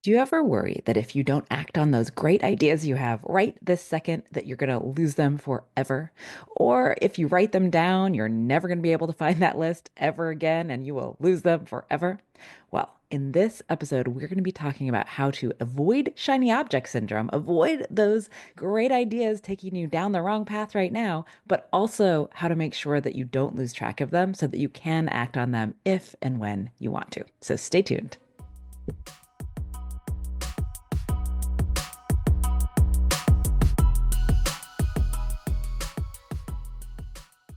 Do you ever worry that if you don't act on those great ideas you have right this second, that you're going to lose them forever? Or if you write them down, you're never going to be able to find that list ever again and you will lose them forever? Well, in this episode, we're going to be talking about how to avoid shiny object syndrome, avoid those great ideas taking you down the wrong path right now, but also how to make sure that you don't lose track of them so that you can act on them if and when you want to. So stay tuned.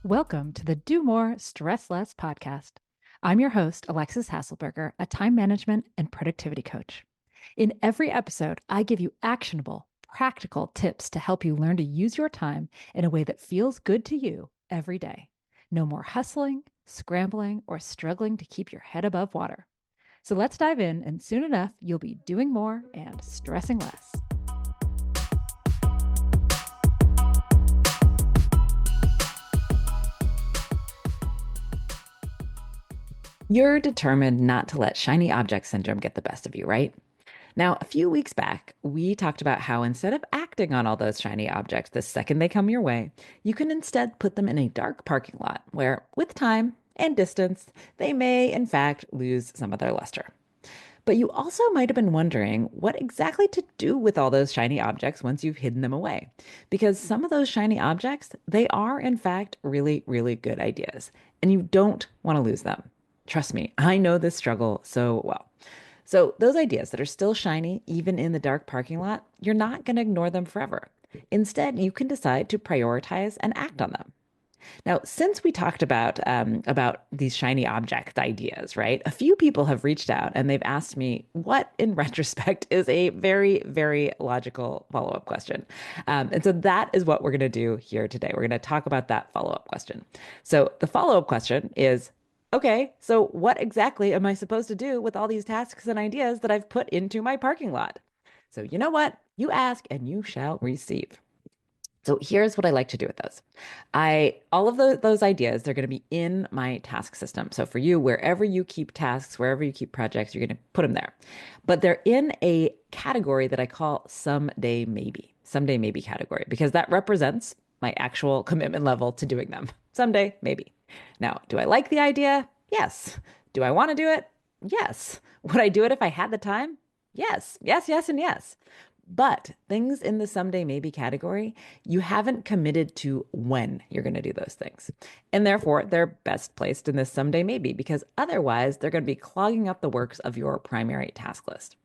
Welcome to the Do More, Stress Less podcast. I'm your host, Alexis Hasselberger, a time management and productivity coach. In every episode, I give you actionable, practical tips to help you learn to use your time in a way that feels good to you every day. No more hustling, scrambling, or struggling to keep your head above water. So let's dive in, and soon enough, you'll be doing more and stressing less. You're determined not to let shiny object syndrome get the best of you, right? Now, a few weeks back, we talked about how instead of acting on all those shiny objects the second they come your way, you can instead put them in a dark parking lot where, with time and distance, they may, in fact, lose some of their luster. But you also might have been wondering what exactly to do with all those shiny objects once you've hidden them away. Because some of those shiny objects, they are, in fact, really, really good ideas, and you don't want to lose them. Trust me, I know this struggle so well. So, those ideas that are still shiny, even in the dark parking lot, you're not going to ignore them forever. Instead, you can decide to prioritize and act on them. Now, since we talked about these shiny object ideas, right? A few people have reached out and they've asked me what, in retrospect, is a very, very logical follow-up question. And so that is what we're going to do here today. We're going to talk about that follow-up question. So the follow-up question is, okay, so what exactly am I supposed to do with all these tasks and ideas that I've put into my parking lot? So you know what? You ask and you shall receive. So here's what I like to do with those. All of those ideas, they're going to be in my task system. So for you, wherever you keep tasks, wherever you keep projects, you're going to put them there. But they're in a category that I call someday maybe category, because that represents my actual commitment level to doing them. Someday, maybe. Now, do I like the idea? Yes. Do I want to do it? Yes. Would I do it if I had the time? Yes, yes, yes, and yes. But things in the someday maybe category, you haven't committed to when you're going to do those things. And therefore, they're best placed in this someday maybe, because otherwise they're going to be clogging up the works of your primary task list.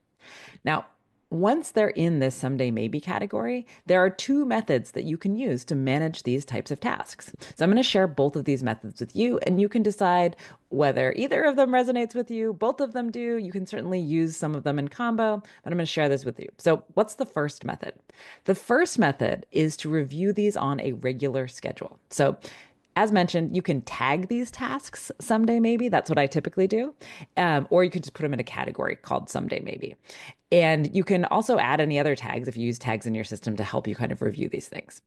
Now, once they're in this someday maybe category, there are two methods that you can use to manage these types of tasks. So I'm going to share both of these methods with you, and you can decide whether either of them resonates with you. Both of them do. You can certainly use some of them in combo, but I'm going to share this with you. So, what's the first method? The first method is to review these on a regular schedule. So, as mentioned, you can tag these tasks someday maybe. That's what I typically do. Or you could just put them in a category called someday maybe. And you can also add any other tags if you use tags in your system to help you kind of review these things.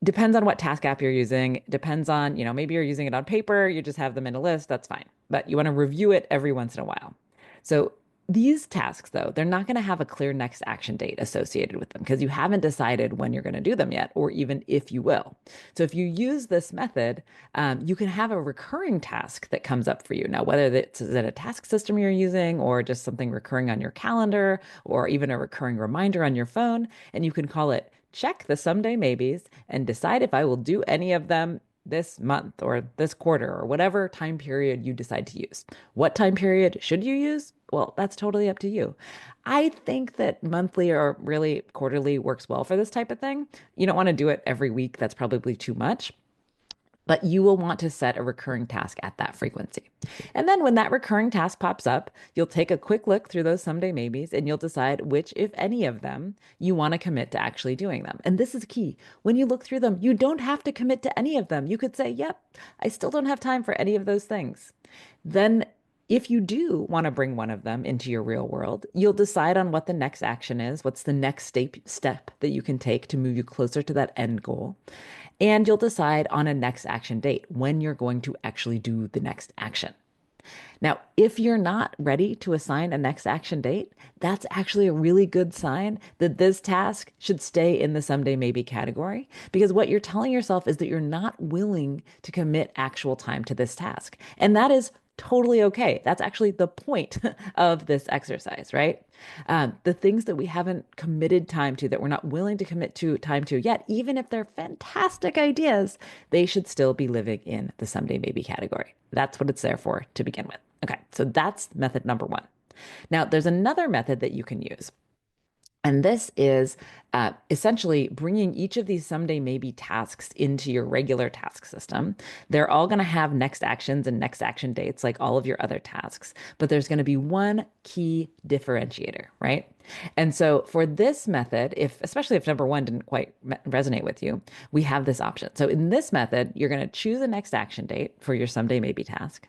Depends on what task app you're using. Depends on, maybe you're using it on paper, you just have them in a list, that's fine. But you want to review it every once in a while. So these tasks, though, they're not going to have a clear next action date associated with them because you haven't decided when you're going to do them yet, or even if you will. So if you use this method, you can have a recurring task that comes up for you. Now, whether it's in a task system you're using or just something recurring on your calendar or even a recurring reminder on your phone, and you can call it check the someday maybes and decide if I will do any of them this month or this quarter or whatever time period you decide to use. What time period should you use? Well, that's totally up to you. I think that monthly or really quarterly works well for this type of thing. You don't want to do it every week. That's probably too much. But you will want to set a recurring task at that frequency. And then when that recurring task pops up, you'll take a quick look through those someday maybes and you'll decide which, if any of them, you want to commit to actually doing them. And this is key. When you look through them, you don't have to commit to any of them. You could say, yep, I still don't have time for any of those things. Then if you do want to bring one of them into your real world, you'll decide on what the next action is, what's the next step that you can take to move you closer to that end goal. And you'll decide on a next action date when you're going to actually do the next action. Now, if you're not ready to assign a next action date, that's actually a really good sign that this task should stay in the someday maybe category, because what you're telling yourself is that you're not willing to commit actual time to this task. And that is totally okay. That's actually the point of this exercise, right? The things that we haven't committed time to, that we're not willing to commit to time to yet, even if they're fantastic ideas, they should still be living in the someday maybe category. That's what it's there for to begin with. Okay, so that's method number one. Now, there's another method that you can use. And this is essentially bringing each of these someday maybe tasks into your regular task system. They're all going to have next actions and next action dates, like all of your other tasks, but there's going to be one key differentiator, right? And so for this method, especially if number one didn't quite resonate with you, we have this option. So in this method, you're going to choose a next action date for your someday maybe task.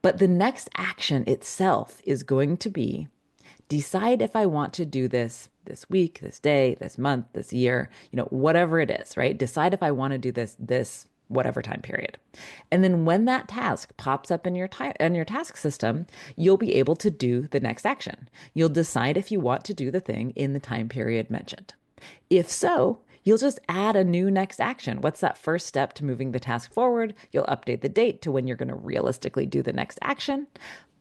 But the next action itself is going to be decide if I want to do this week, this day, this month, this year, whatever it is, right? Decide if I want to do this whatever time period. And then when that task pops up in your task system, you'll be able to do the next action. You'll decide if you want to do the thing in the time period mentioned. If so, you'll just add a new next action. What's that first step to moving the task forward? You'll update the date to when you're going to realistically do the next action.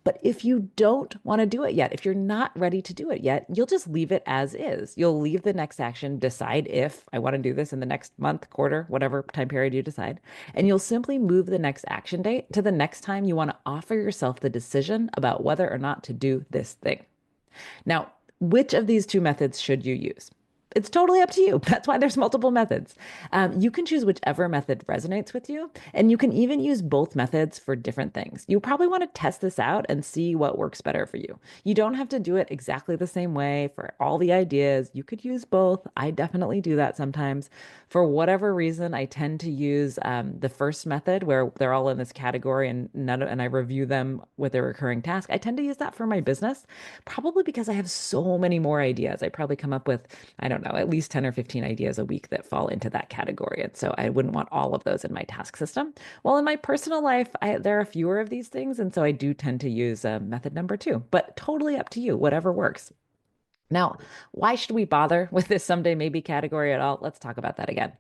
But if you don't want to do it yet, if you're not ready to do it yet, you'll just leave it as is. You'll leave the next action, decide if I want to do this in the next month, quarter, whatever time period you decide. And you'll simply move the next action date to the next time you want to offer yourself the decision about whether or not to do this thing. Now, which of these two methods should you use? It's totally up to you. That's why there's multiple methods. You can choose whichever method resonates with you, and you can even use both methods for different things. You probably want to test this out and see what works better for you. You don't have to do it exactly the same way for all the ideas. You could use both. I definitely do that sometimes. For whatever reason, I tend to use the first method where they're all in this category and I review them with a recurring task. I tend to use that for my business, probably because I have so many more ideas. I probably come up with, I don't know, at least 10 or 15 ideas a week that fall into that category. And so I wouldn't want all of those in my task system. Well, in my personal life, there are fewer of these things. And so I do tend to use method number two, but totally up to you, whatever works. Now, why should we bother with this someday maybe category at all? Let's talk about that again.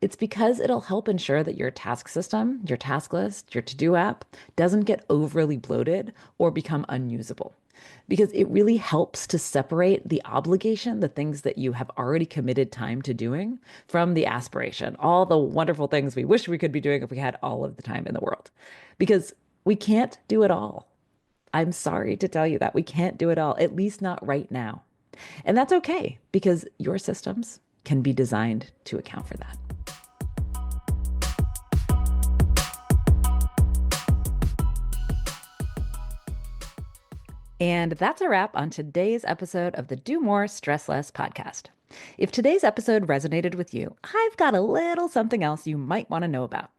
It's because it'll help ensure that your task system, your task list, your to-do app doesn't get overly bloated or become unusable. Because it really helps to separate the obligation, the things that you have already committed time to doing, from the aspiration, all the wonderful things we wish we could be doing if we had all of the time in the world. Because we can't do it all. I'm sorry to tell you that we can't do it all, at least not right now. And that's okay because your systems can be designed to account for that. And that's a wrap on today's episode of the Do More, Stress Less podcast. If today's episode resonated with you, I've got a little something else you might want to know about.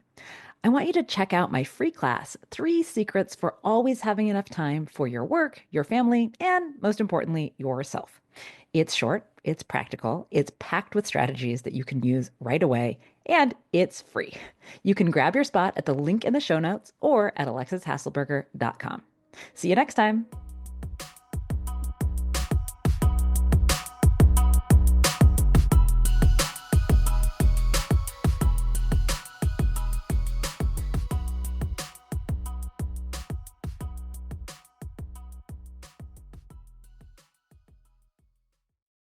I want you to check out my free class, 3 Secrets for Always Having Enough Time for Your Work, Your Family, and most importantly, yourself. It's short, it's practical, it's packed with strategies that you can use right away, and it's free. You can grab your spot at the link in the show notes or at alexishasselberger.com. See you next time.